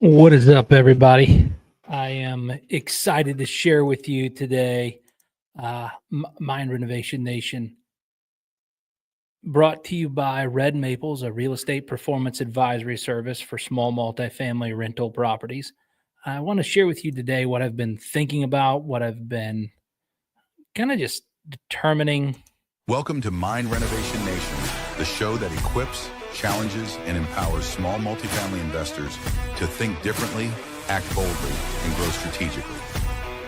What is up, everybody? I am excited to share with you today Mind Renovation Nation, brought to you by Red Maples, a real estate performance advisory service for small multifamily rental properties. I want to share with you today what I've been thinking about, what I've been kind of just determining. Welcome to Mind Renovation Nation, the show that equips, challenges, and empowers small multifamily investors to think differently, act boldly, and grow strategically.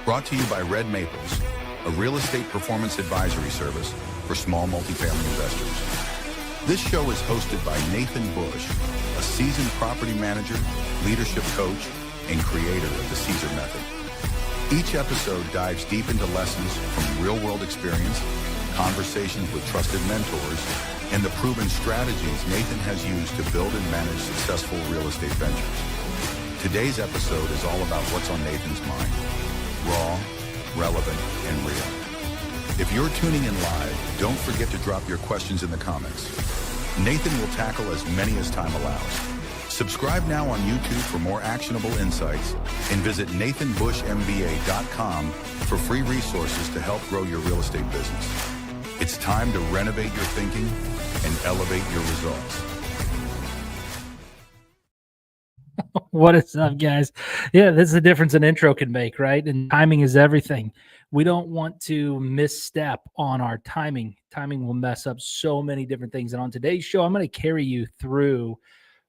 Brought to you by Red Maples, a real estate performance advisory service for small multifamily investors. This show is hosted by Nathan Bush, a seasoned property manager, leadership coach, and creator of the Caesar Method. Each episode dives deep into lessons from real-world experience, conversations with trusted mentors, and the proven strategies Nathan has used to build and manage successful real estate ventures. Today's episode is all about what's on Nathan's mind. Raw, relevant, and real. If you're tuning in live, don't forget to drop your questions in the comments. Nathan will tackle as many as time allows. Subscribe now on YouTube for more actionable insights and visit nathanbushmba.com for free resources to help grow your real estate business. It's time to renovate your thinking and elevate your results. What is up, guys? Yeah, this is the difference an intro can make, right? And timing is everything. We don't want to misstep on our timing. Timing will mess up so many different things. And on today's show, I'm going to carry you through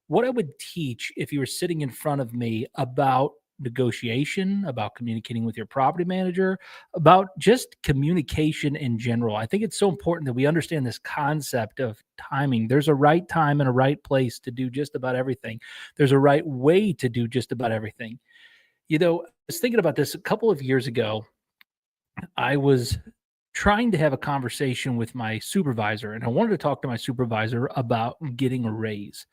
what I would teach if you were sitting in front of me about negotiation, about communicating with your property manager, about just communication in general. I think it's so important that we understand this concept of timing. There's a right time and a right place to do just about everything. There's a right way to do just about everything. You know, I was thinking about this a couple of years ago. I was trying to have a conversation with my supervisor, and I wanted to talk to my supervisor about getting a raise.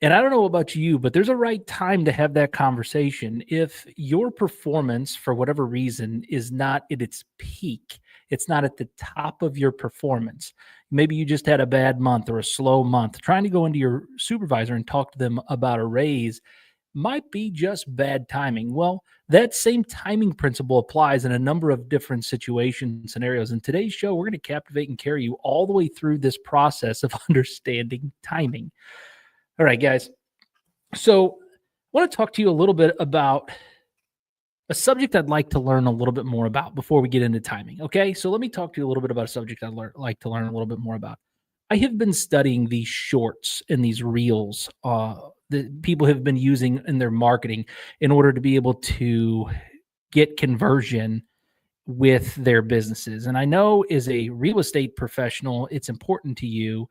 And I don't know about you, but there's a right time to have that conversation. If your performance, for whatever reason, is not at its peak, it's not at the top of your performance. Maybe you just had a bad month or a slow month. Trying to go into your supervisor and talk to them about a raise might be just bad timing. Well, that same timing principle applies in a number of different situations, scenarios. In today's show, we're going to captivate and carry you all the way through this process of understanding timing. All right, guys. So I want to talk to you a little bit about a subject I'd like to learn a little bit more about before we get into timing. Okay, so let me talk to you a little bit about a subject I'd like to learn a little bit more about. I have been studying these shorts and these reels that people have been using in their marketing in order to be able to get conversion with their businesses. And I know as a real estate professional, it's important to you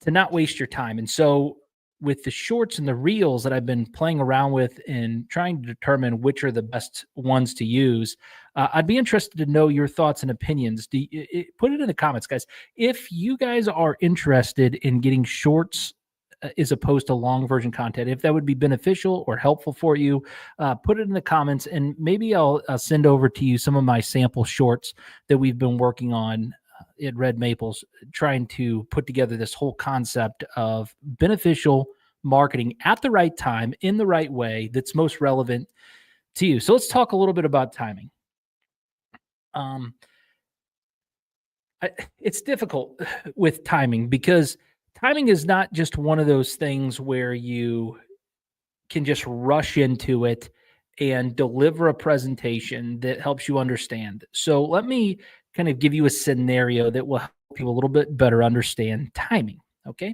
to not waste your time. And so with the shorts and the reels that I've been playing around with and trying to determine which are the best ones to use, I'd be interested to know your thoughts and opinions. Put it in the comments, guys. If you guys are interested in getting shorts as opposed to long version content, if that would be beneficial or helpful for you, put it in the comments, and maybe I'll send over to you some of my sample shorts that we've been working on at Red Maples, trying to put together this whole concept of beneficial marketing at the right time, in the right way, that's most relevant to you. So let's talk a little bit about timing. It's difficult with timing because timing is not just one of those things where you can just rush into it and deliver a presentation that helps you understand. So let me kind of give you a scenario that will help you a little bit better understand timing. Okay.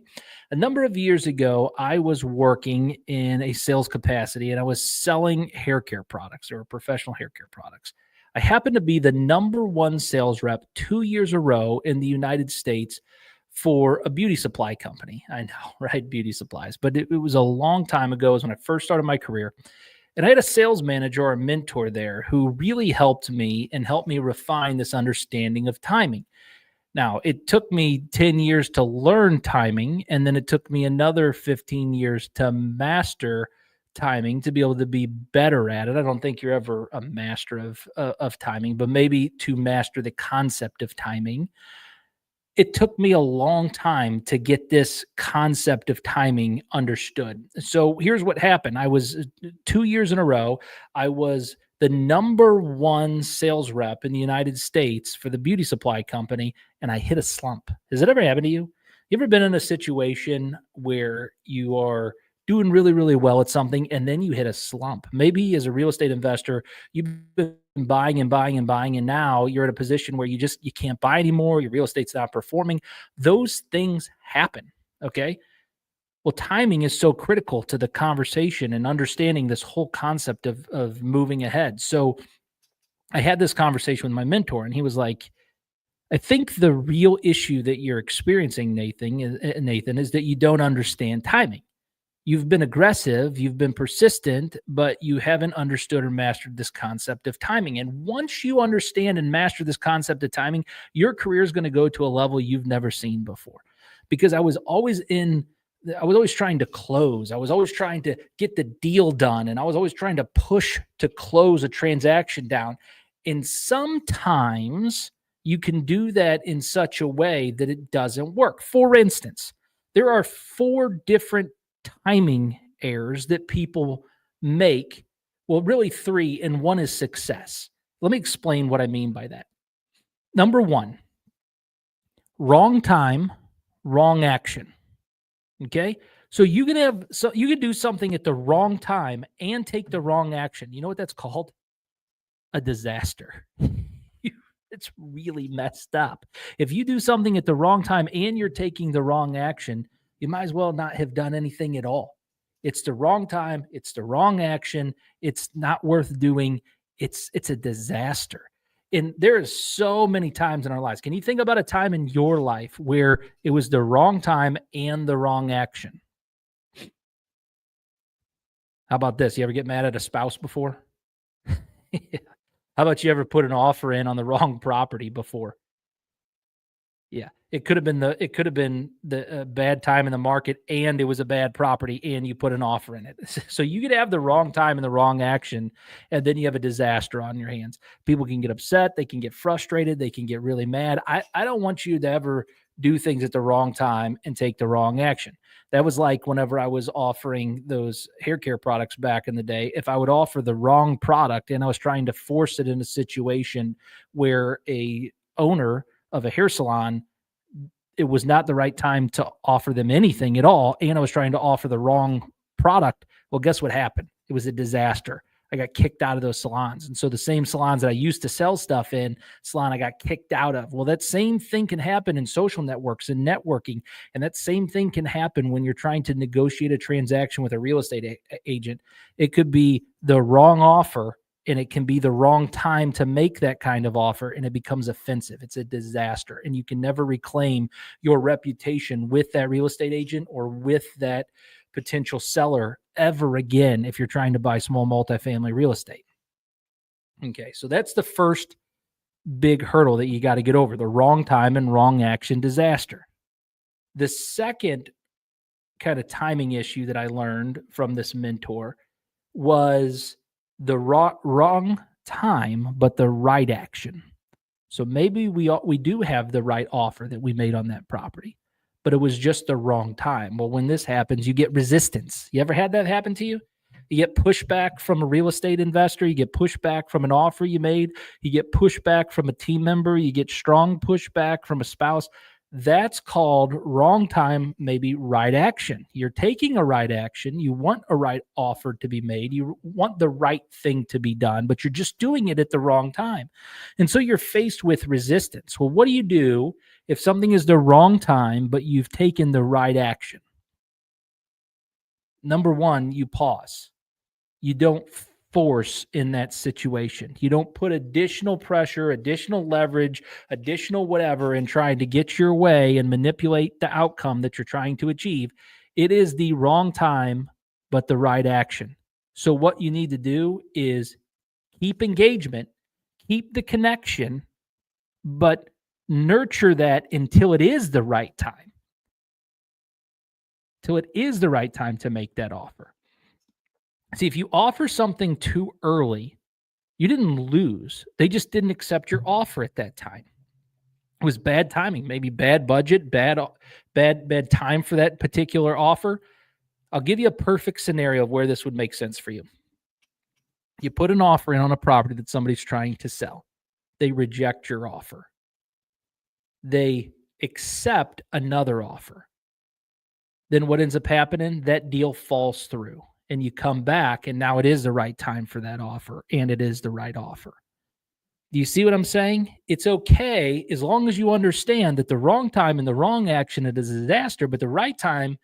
A number of years ago, I was working in a sales capacity and I was selling hair care products or professional hair care products. I happened to be the number one sales rep 2 years a row in the United States for a beauty supply company. I know, right? Beauty supplies. But it was a long time ago. It was when I first started my career. And I had a sales manager or a mentor there who really helped me and helped me refine this understanding of timing. Now, it took me 10 years to learn timing, and then it took me another 15 years to master timing to be able to be better at it. I don't think you're ever a master of timing, but maybe to master the concept of timing. it took me a long time to get this concept of timing understood. So here's what happened. I was 2 years in a row, I was the number one sales rep in the United States for the beauty supply company, and I hit a slump. Has it ever happened to you? You ever been in a situation where you are doing really, really well at something and then you hit a slump? Maybe as a real estate investor, you've been buying and buying and buying, and now you're at a position where you can't buy anymore. Your real estate's not performing. Those things happen. Okay. Well, timing is so critical to the conversation and understanding this whole concept of moving ahead. So I had this conversation with my mentor, and he was like, I think the real issue that you're experiencing, Nathan, is that you don't understand timing. You've been aggressive, you've been persistent, but you haven't understood or mastered this concept of timing. And once you understand and master this concept of timing, your career is going to go to a level you've never seen before. Because I was always trying to close. I was always trying to get the deal done, and I was always trying to push to close a transaction down. And sometimes you can do that in such a way that it doesn't work. For instance, there are 4 different timing errors that people make. Well, really 3, and one is success. Let me explain what I mean by that. Number 1, wrong time, wrong action. Okay? So you can do something at the wrong time and take the wrong action. You know what that's called? A disaster. It's really messed up. If you do something at the wrong time and you're taking the wrong action, you might as well not have done anything at all. It's the wrong time. It's the wrong action. It's not worth doing. It's a disaster. And there is so many times in our lives. Can you think about a time in your life where it was the wrong time and the wrong action? How about this? You ever get mad at a spouse before? Yeah. How about you ever put an offer in on the wrong property before? Yeah, it could have been the bad time in the market, and it was a bad property, and you put an offer in it. So you could have the wrong time and the wrong action, and then you have a disaster on your hands. People can get upset, they can get frustrated, they can get really mad. I don't want you to ever do things at the wrong time and take the wrong action. That was like whenever I was offering those hair care products back in the day. If I would offer the wrong product and I was trying to force it in a situation where a owner of a hair salon, it was not the right time to offer them anything at all, and I was trying to offer the wrong product. Well, guess what happened? It was a disaster. I got kicked out of those salons. And so the same salons that I used to sell stuff in, salon I got kicked out of. Well, that same thing can happen in social networks and networking. And that same thing can happen when you're trying to negotiate a transaction with a real estate agent. It could be the wrong offer, and it can be the wrong time to make that kind of offer, and it becomes offensive. It's a disaster, and you can never reclaim your reputation with that real estate agent or with that potential seller ever again if you're trying to buy small multifamily real estate. Okay, so that's the first big hurdle that you got to get over, the wrong time and wrong action disaster. The second kind of timing issue that I learned from this mentor was the wrong time, but the right action. So maybe we do have the right offer that we made on that property, but it was just the wrong time. Well, when this happens, you get resistance. You ever had that happen to you? You get pushback from a real estate investor. You get pushback from an offer you made. You get pushback from a team member. You get strong pushback from a spouse. That's called wrong time, maybe right action. You're taking a right action. You want a right offer to be made. You want the right thing to be done, but you're just doing it at the wrong time. And so you're faced with resistance. Well, what do you do if something is the wrong time, but you've taken the right action? Number 1, you pause. You don't force in that situation. You don't put additional pressure, additional leverage, additional whatever in trying to get your way and manipulate the outcome that you're trying to achieve. It is the wrong time, but the right action. So what you need to do is keep engagement, keep the connection, but nurture that until it is the right time. Till it is the right time to make that offer. See, if you offer something too early, you didn't lose. They just didn't accept your offer at that time. It was bad timing, maybe bad budget, bad time for that particular offer. I'll give you a perfect scenario of where this would make sense for you. You put an offer in on a property that somebody's trying to sell. They reject your offer. They accept another offer. Then what ends up happening? That deal falls through and you come back, and now it is the right time for that offer, and it is the right offer. Do you see what I'm saying? It's okay as long as you understand that the wrong time and the wrong action is a disaster, but the right time,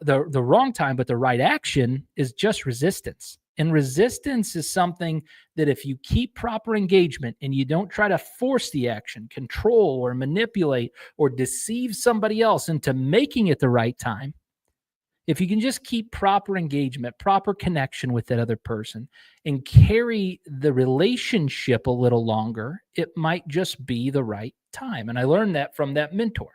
the wrong time, but the right action is just resistance. And resistance is something that if you keep proper engagement and you don't try to force the action, control or manipulate or deceive somebody else into making it the right time, if you can just keep proper engagement, proper connection with that other person and carry the relationship a little longer, it might just be the right time. And I learned that from that mentor.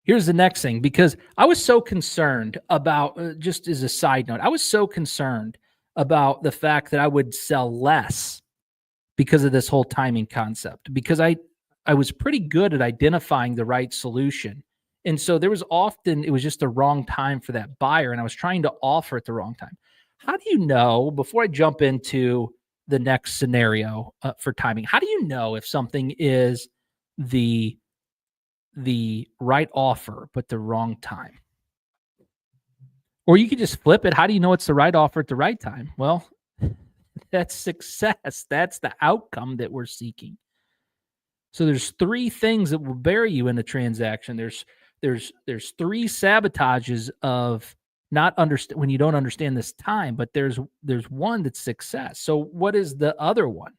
Here's the next thing, because I was so concerned about, just as a side note, I was so concerned about the fact that I would sell less because of this whole timing concept, because I was pretty good at identifying the right solution. And so there was often, it was just the wrong time for that buyer, and I was trying to offer at the wrong time. How do you know, before I jump into the next scenario for timing, how do you know if something is the right offer, but the wrong time? Or you could just flip it. How do you know it's the right offer at the right time? Well, that's success. That's the outcome that we're seeking. So there's three things that will bury you in a transaction. There's three sabotages of not understand when you don't understand this time, but there's one that's success. So what is the other one?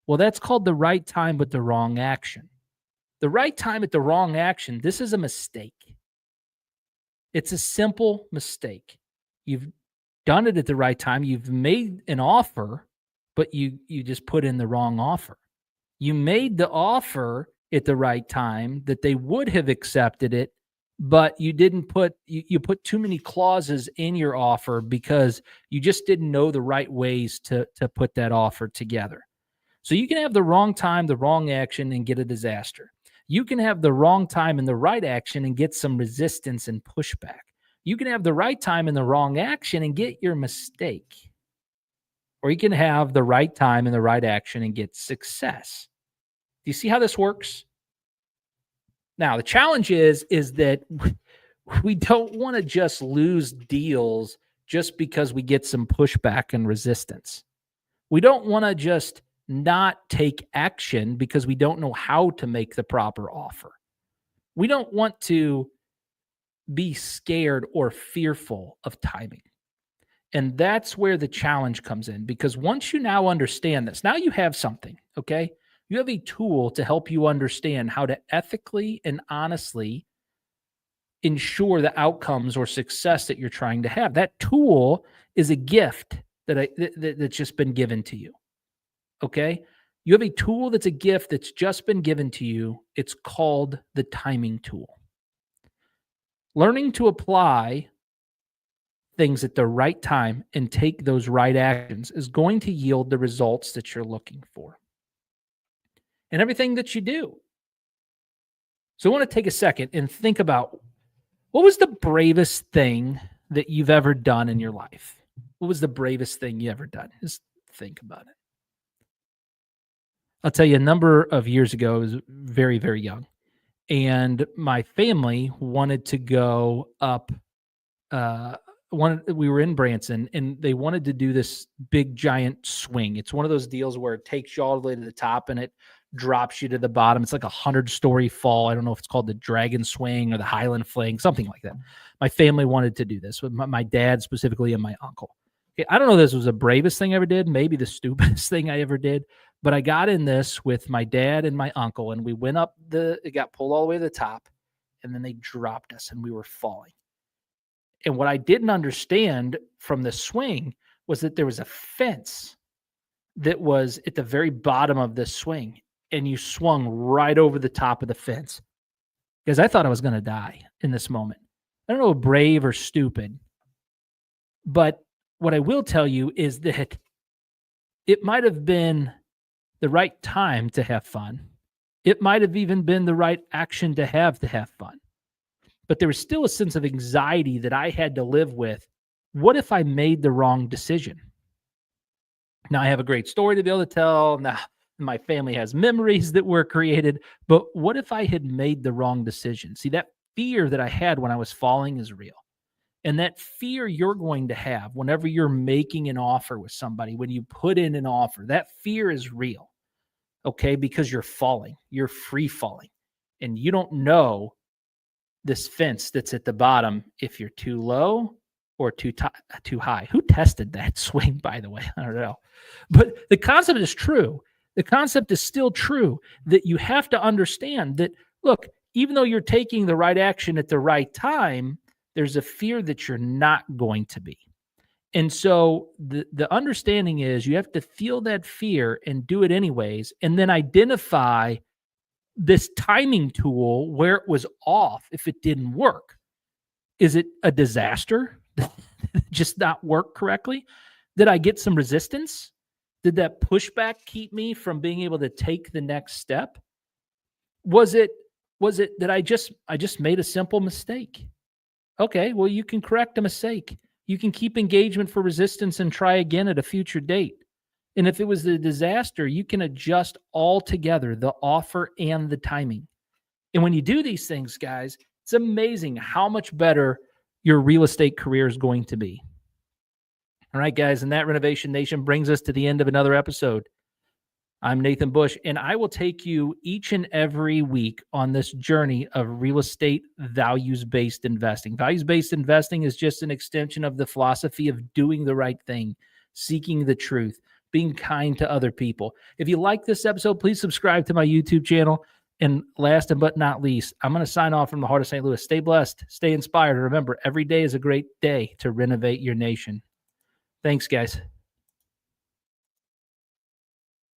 Well, that's called the right time but the wrong action. The right time at the wrong action, this is a mistake. It's a simple mistake. You've done it at the right time. You've made an offer, but you just put in the wrong offer. You made the offer at the right time that they would have accepted it, but you didn't put you put too many clauses in your offer because you just didn't know the right ways to put that offer together. So you can have the wrong time, the wrong action, and get a disaster. You can have the wrong time and the right action and get some resistance and pushback. You can have the right time and the wrong action and get your mistake. Or you can have the right time and the right action and get success. Do you see how this works? Now, the challenge is that we don't want to just lose deals just because we get some pushback and resistance. We don't want to just not take action because we don't know how to make the proper offer. We don't want to be scared or fearful of timing. And that's where the challenge comes in, because once you now understand this, now you have something, okay? You have a tool to help you understand how to ethically and honestly ensure the outcomes or success that you're trying to have. That tool is a gift that's just been given to you. Okay? You have a tool that's a gift that's just been given to you. It's called the timing tool. Learning to apply things at the right time and take those right actions is going to yield the results that you're looking for and everything that you do. So I want to take a second and think about, what was the bravest thing that you've ever done in your life? What was the bravest thing you ever done? Just think about it. I'll tell you, a number of years ago, I was very, very young, and my family wanted to go up. We were in Branson, and they wanted to do this big, giant swing. It's one of those deals where it takes you all the way to the top and it drops you to the bottom. It's like 100-story fall. I don't know if it's called the Dragon Swing or the Highland Fling, something like that. My family wanted to do this with my dad specifically and my uncle. Okay, I don't know if this was the bravest thing I ever did, maybe the stupidest thing I ever did, but I got in this with my dad and my uncle, and we went up it got pulled all the way to the top, and then they dropped us and we were falling. And what I didn't understand from the swing was that there was a fence that was at the very bottom of this swing, and you swung right over the top of the fence, because I thought I was going to die in this moment. I don't know, brave or stupid, but what I will tell you is that it might have been the right time to have fun, It might have even been the right action to have fun. But there was still a sense of anxiety that I had to live with. What if I made the wrong decision? Now I have a great story to be able to tell. Now my family has memories that were created. But what if I had made the wrong decision? See, that fear that I had when I was falling is real. And that fear you're going to have whenever you're making an offer with somebody, when you put in an offer, that fear is real. Okay. Because you're falling, you're free falling, and you don't know this fence that's at the bottom if you're too low or too high. Who tested that swing, by the way? I don't know. But the concept is true. The concept is still true that you have to understand that, look, even though you're taking the right action at the right time, there's a fear that you're not going to be. And so the understanding is you have to feel that fear and do it anyways, and then identify this timing tool where it was off if it didn't work. Is it a disaster? Just not work correctly? Did I get some resistance? Did that pushback keep me from being able to take the next step? Was it that I just made a simple mistake? Okay, well, you can correct a mistake. You can keep engagement for resistance and try again at a future date. And if it was a disaster, you can adjust altogether the offer and the timing. And when you do these things, guys, it's amazing how much better your real estate career is going to be. All right, guys, and that Renovation Nation brings us to the end of another episode. I'm Nathan Bush, and I will take you each and every week on this journey of real estate values-based investing. Values-based investing is just an extension of the philosophy of doing the right thing, seeking the truth, being kind to other people. If you like this episode, please subscribe to my YouTube channel. And last but not least, I'm going to sign off from the heart of St. Louis. Stay blessed, stay inspired. Remember, every day is a great day to renovate your nation. Thanks, guys.